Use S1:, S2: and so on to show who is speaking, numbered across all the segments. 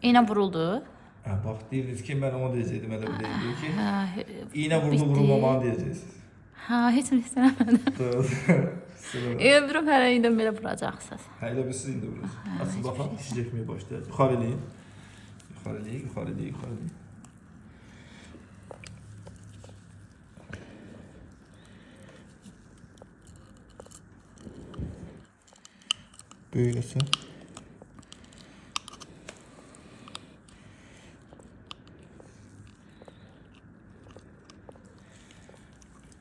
S1: İğne vuruldu.
S2: Bak deyirdiniz ki ben ona diyecektim. Öyle bir değil ki.
S1: Ha,
S2: İğne vurdu
S1: bitti.
S2: vurulmamalı diyeceksiniz.
S1: Ha, heç mi istəmədim.
S2: Doğru.
S1: Ömrüm hər ayında belə vuracaqsınız.
S2: Hayla bir siz indi burası. Asıl
S1: hiçbir
S2: bakalım
S1: şey.
S2: dişi çekmeye başlayacak. Yukarı eleyin. Yukarı eleyin, yukarı eleyin, yukarı eleyin. Böylesi.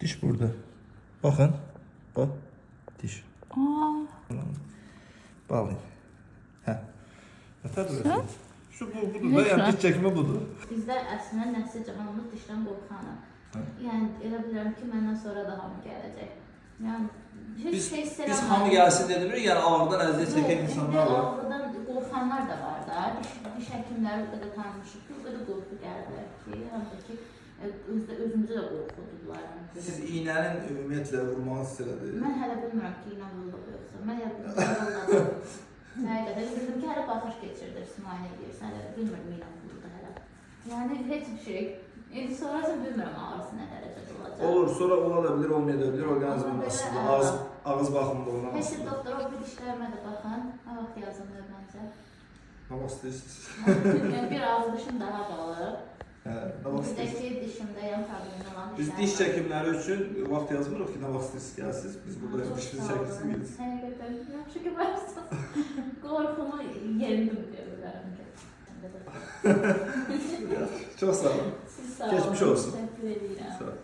S2: Diş burada. Bakın. Bak. Diş.
S1: Aa,
S2: Bağlayın. Hə. Yeter burası. Şu budur da yani diş çekimi budur.
S3: Bizdə əslində nəsil canımız dişdən qorxanı. Yəni elə bilirəm ki, məndən sonra da hamı gələcək. Yəni heç
S2: Biz hamı gelsin dedimiz, yani ağırdan əziyyət çeken insanlar var.
S3: Ağrıdan qorxanlar da var da. Diş həkimləri o qədər tanımışıq ki, o qədər qorxu gəldilər ki, həm də ki özümüzü də qorxudular.
S2: Siz iğnenin ümumiyyətlə vurmanı istədiniz.
S3: Mən hələ bilmirəm ki, iynə vurulub yoxsa. Mən yadımda həqiqətən bildim ki, hələ baxış keçirdirsən, müayinə edirsən, hələ bilmirəm iynə vuruldu hələ. Yəni heç bir şey. İndi sonrası bilmirəm ağrısı nə dərəcədə olacaq.
S2: Olur, sonra ola da bilir, olmaya da bilir. Orqanizmin aslında ağız baxımında olan
S3: Heç doktor o bir dişlərimə də baxın. Nə vaxt yazılır məncə.
S2: Nə vaxt istəyirsiniz?
S3: Yəni bir ağız dişim daha qalır.
S2: Hə, nə vaxt istəyirsiniz?
S3: Bir də ki, dişimdə yan problemli olan
S2: Biz diş çəkimləri üçün vaxt yazmırıq ki, nə vaxt istəyirsiniz gəlsiniz. Biz burada dişimizi çəkirsiniz.
S3: Həqiqətən, yaxşı ki, varsın. Qorxumu yendim deyə bilərəm ki.
S2: Çok sağ olun.
S3: Siz sağ olun.
S2: Geçmiş olsun.
S3: Təşəkkür edirəm.
S2: Sağ olun.